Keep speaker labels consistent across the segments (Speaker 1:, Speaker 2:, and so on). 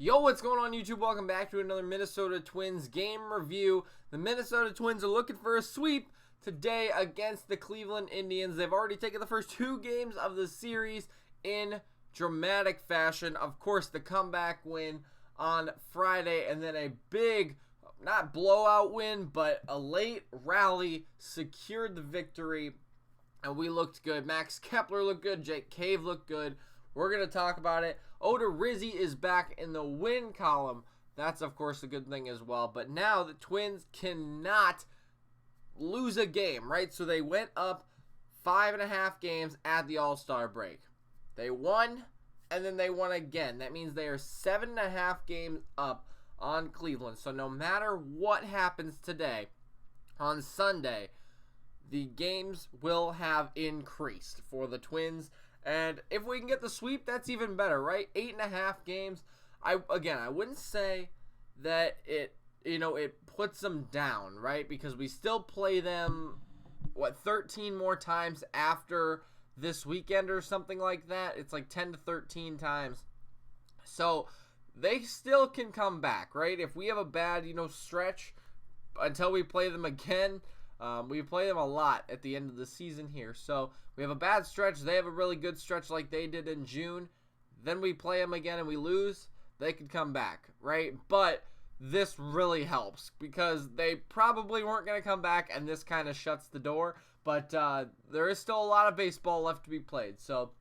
Speaker 1: Yo, what's going on YouTube? Welcome back to another Minnesota Twins game review. The Minnesota Twins are looking for a sweep today against the Cleveland Indians. They've already taken the first two games of the series in dramatic fashion. Of course, the comeback win on Friday, and then a big, not blowout win, but a late rally secured the victory, and we looked good. Max Kepler looked good. Jake Cave looked good. We're going to talk about it. Rizzi is back in the win column. That's, of course, a good thing as well. But now the Twins cannot lose a game, right? So they went up 5.5 games at the All-Star break. They won, and then they won again. That means they are 7.5 games up on Cleveland. So no matter what happens today, on Sunday, the games will have increased for the Twins. And if we can get the sweep, that's even better, right? 8.5 games. I wouldn't say that it puts them down, right? Because we still play them, 13 more times after this weekend or something like that. It's like 10 to 13 times. So they still can come back, right? If we have a bad, stretch until we play them again, we play them a lot at the end of the season here. So we have a bad stretch. They have a really good stretch like they did in June. Then we play them again and we lose. They could come back, right? But this really helps because they probably weren't going to come back, and this kind of shuts the door. But there is still a lot of baseball left to be played. So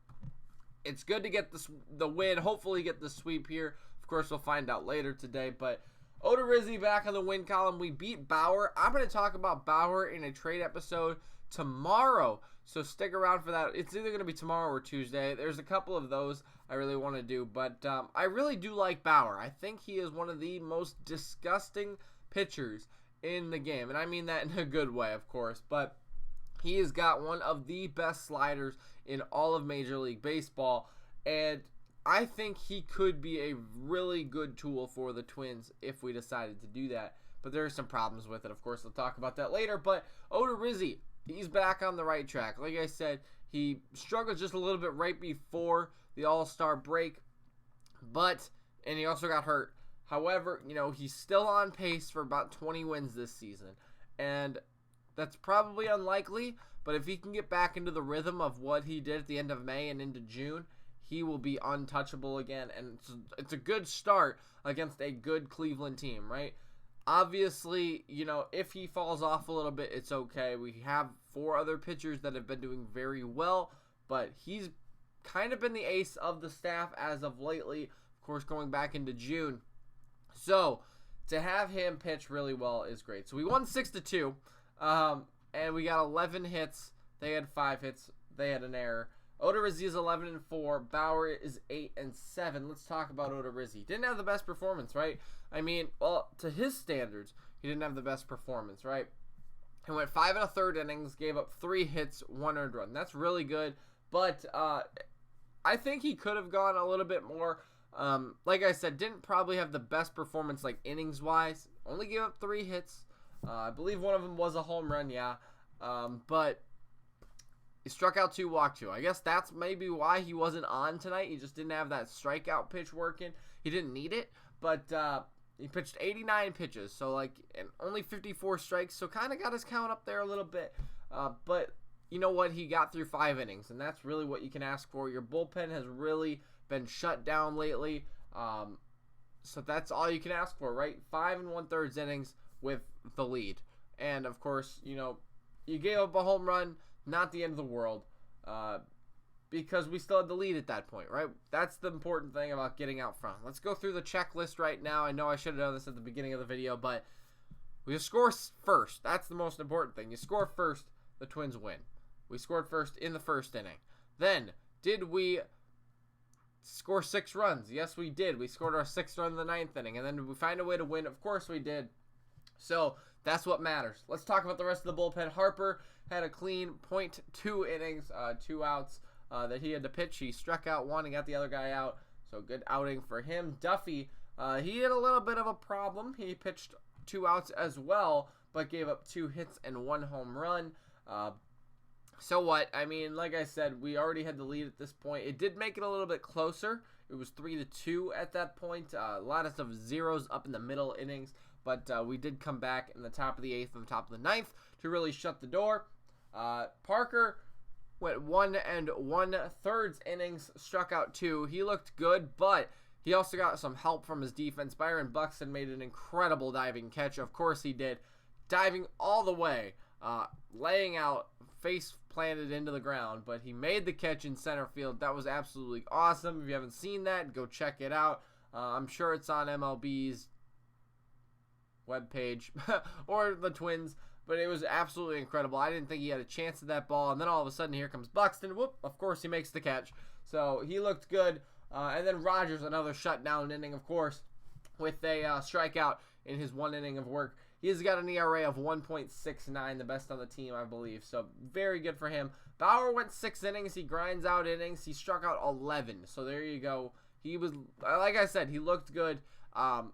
Speaker 1: it's good to get the win, hopefully get the sweep here. Of course, we'll find out later today. But Rizzi back on the win column. We beat Bauer. I'm going to talk about Bauer in a trade episode tomorrow, so stick around for that. It's either going to be tomorrow or Tuesday. There's a couple of those I really want to do, but I really do like Bauer. I think he is one of the most disgusting pitchers in the game, and I mean that in a good way, of course, but he has got one of the best sliders in all of Major League Baseball, and I think he could be a really good tool for the Twins if we decided to do that. But there are some problems with it. Of course, we'll talk about that later. But Rizzi, he's back on the right track. Like I said, he struggled just a little bit right before the All-Star break. And he also got hurt. However, he's still on pace for about 20 wins this season. And that's probably unlikely. But if he can get back into the rhythm of what he did at the end of May and into June, he will be untouchable again, and it's a good start against a good Cleveland team, right? Obviously, if he falls off a little bit, it's okay. We have 4 other pitchers that have been doing very well, but he's kind of been the ace of the staff as of lately, of course, going back into June. So to have him pitch really well is great. So we won 6-2, and we got 11 hits. They had 5 hits. They had an error. Rizzi is 11-4. Bauer is 8-7. Let's talk about Rizzi. Didn't have the best performance, right? I mean, well, to his standards, he didn't have the best performance, right? He went 5 1/3 innings, gave up 3 hits, 1 earned run. That's really good, but I think he could have gone a little bit more. Like I said, didn't probably have the best performance, like innings-wise. Only gave up 3 hits. I believe one of them was a home run, yeah. But he struck out 2, walked 2. I guess that's maybe why he wasn't on tonight. He just didn't have that strikeout pitch working. He didn't need it, but he pitched 89 pitches, so and only 54 strikes, so kind of got his count up there a little bit. But you know what? He got through 5 innings, and that's really what you can ask for. Your bullpen has really been shut down lately, so that's all you can ask for, right? 5 1/3 innings with the lead, and of course, you gave up a home run. Not the end of the world, because we still had the lead at that point, right? That's the important thing about getting out front. Let's go through the checklist right now. I know I should have done this at the beginning of the video, but we score first. That's the most important thing. You score first, the Twins win. We scored first in the first inning. Then, did we score 6 runs? Yes, we did. We scored our 6th run in the 9th inning. And then did we find a way to win? Of course we did. So that's what matters. Let's talk about the rest of the bullpen. Harper had a clean .2 innings, 2 outs that he had to pitch. He struck out 1 and got the other guy out. So good outing for him. Duffy, he had a little bit of a problem. He pitched 2 outs as well, but gave up 2 hits and 1 home run. So what? I mean, like I said, we already had the lead at this point. It did make it a little bit closer. It was 3-2 at that point. A lot of stuff zeros up in the middle innings, but we did come back in the top of the 8th and the top of the 9th to really shut the door. Parker went 1 1/3 innings, struck out 2. He looked good, but he also got some help from his defense. Byron Buxton made an incredible diving catch. Of course he did. Diving all the way, laying out, face planted into the ground, but he made the catch in center field. That was absolutely awesome. If you haven't seen that, go check it out. I'm sure it's on MLB's webpage or the Twins, but it was absolutely incredible. I didn't think he had a chance at that ball, and then all of a sudden here comes Buxton. Whoop, of course he makes the catch. So he looked good. And then Rogers, another shutdown inning, of course, with a strikeout in his 1 inning of work. He's got an ERA of 1.69, the best on the team, I believe. So very good for him. Bauer went 6 innings. He grinds out innings. He struck out 11. So there you go. He was, like I said, he looked good.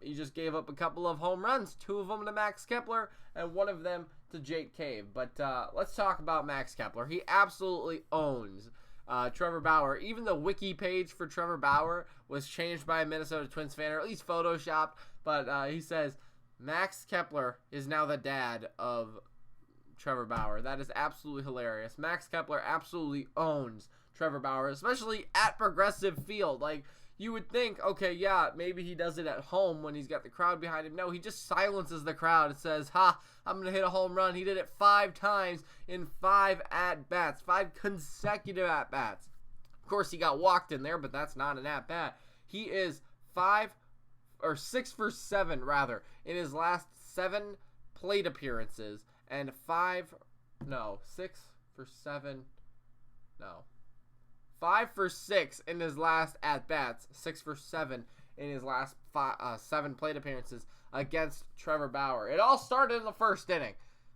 Speaker 1: He just gave up a couple of home runs, 2 of them to Max Kepler and 1 of them to Jake Cave. But let's talk about Max Kepler. He absolutely owns Trevor Bauer. Even the wiki page for Trevor Bauer was changed by a Minnesota Twins fan, or at least photoshopped. But he says, Max Kepler is now the dad of Trevor Bauer. That is absolutely hilarious. Max Kepler absolutely owns Trevor Bauer, especially at Progressive Field. Like, you would think, okay, yeah, maybe he does it at home when he's got the crowd behind him. No, he just silences the crowd and says, ha, I'm going to hit a home run. He did it 5 times in 5 at-bats, 5 consecutive at-bats. Of course, he got walked in there, but that's not an at-bat. He is 6 for 7, rather, in his last 7 plate appearances, and 5 for 6 in his last at-bats, 6 for 7 in his last 7 plate appearances against Trevor Bauer. It all started in the first inning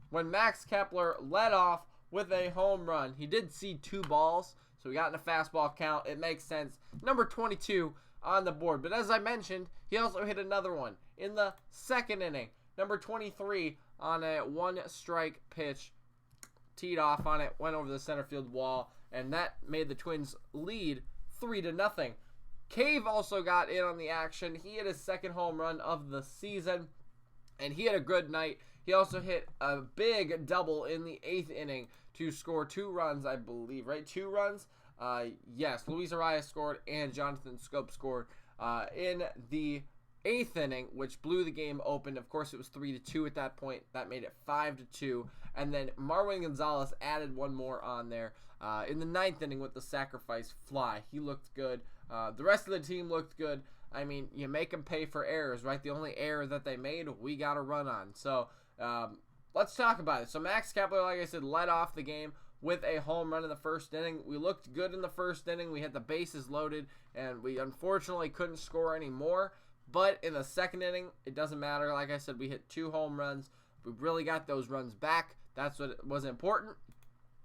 Speaker 1: when Max Kepler led off with a home run. He did see 2 balls, so he got in a fastball count. It makes sense. Number 22 on the board. But as I mentioned, he also hit another one in the second inning. Number 23 on a 1-strike pitch. Teed off on it, went over the center field wall, and that made the Twins lead 3-0. Cave also got in on the action. He hit his second home run of the season, and he had a good night. He also hit a big double in the 8th inning to score 2 runs, I believe, right? 2 runs? Yes, Luis Arias scored and Jonathan Scope scored in the 8th inning, which blew the game open. Of course, it was 3-2 at that point. That made it 5-2. And then Marwin Gonzalez added 1 more on there in the 9th inning with the sacrifice fly. He looked good. The rest of the team looked good. I mean, you make them pay for errors, right? The only error that they made, we got to run on. So let's talk about it. So Max Kepler, like I said, led off the game with a home run in the first inning. We looked good in the first inning. We had the bases loaded, and we unfortunately couldn't score any more. But in the second inning, it doesn't matter. Like I said, we hit 2 home runs. We really got those runs back. That's what was important.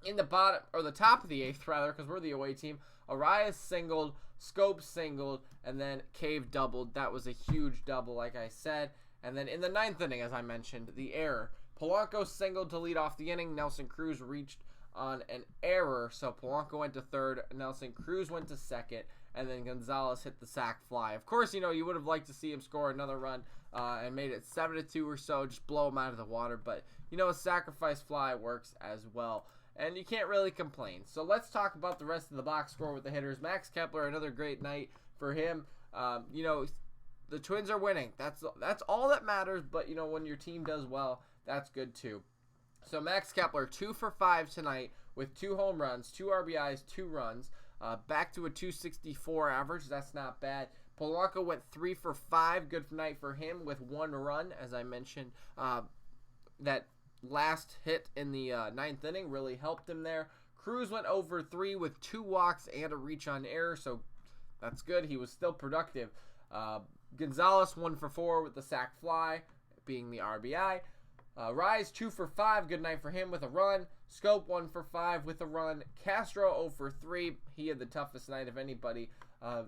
Speaker 1: In the bottom, or the top of the 8th, rather, because we're the away team, Arias singled, Scope singled, and then Cave doubled. That was a huge double, like I said. And then in the 9th inning, as I mentioned, the error. Polanco singled to lead off the inning. Nelson Cruz reached on an error, so Polanco went to third, Nelson Cruz went to second, and then Gonzalez hit the sac fly. Of course, you know, you would have liked to see him score another run and made it 7-2 or so, just blow him out of the water, but, you know, a sacrifice fly works as well, and you can't really complain. So let's talk about the rest of the box score with the hitters. Max Kepler, another great night for him. You know, the Twins are winning. That's all that matters, but, you know, when your team does well, that's good too. So Max Kepler, 2 for 5 tonight with 2 home runs, 2 RBIs, 2 runs. Back to a 264 average. That's not bad. Polanco went 3 for 5. Good night for him with 1 run. As I mentioned, that last hit in the 9th inning really helped him there. Cruz went over 3 with 2 walks and a reach on error, so that's good. He was still productive. Gonzalez 1 for 4 with the sac fly, being the RBI. Rise 2 for 5. Good night for him with a run. Scope 1 for 5 with a run. Castro 0 for 3. He had the toughest night of anybody.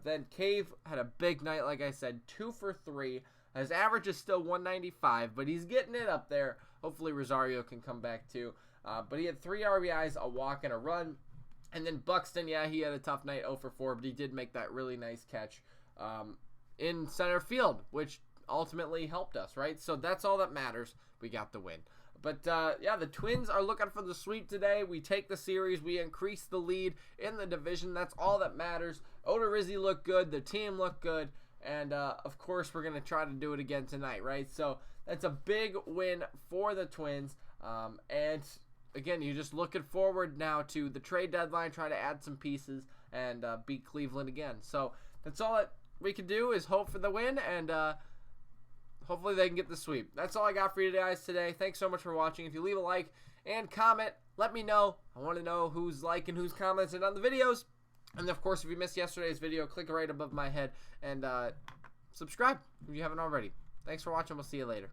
Speaker 1: Then Cave had a big night, like I said, 2 for 3. His average is still 195, but he's getting it up there. Hopefully Rosario can come back too. But he had 3 RBIs, a walk, and a run. And then Buxton, yeah, he had a tough night, 0 for 4, but he did make that really nice catch in center field, which ultimately helped us, right? So that's all that matters. We got the win. But, yeah, the Twins are looking for the sweep today. We take the series. We increase the lead in the division. That's all that matters. Odorizzi looked good. The team looked good. And, of course, we're going to try to do it again tonight, right? So that's a big win for the Twins. And, again, you're just looking forward now to the trade deadline, try to add some pieces and beat Cleveland again. So that's all that we can do is hope for the win and hopefully they can get the sweep. That's all I got for you guys today. Thanks so much for watching. If you leave a like and comment, let me know. I want to know who's liking, who's commenting on the videos. And, of course, if you missed yesterday's video, click right above my head and subscribe if you haven't already. Thanks for watching. We'll see you later.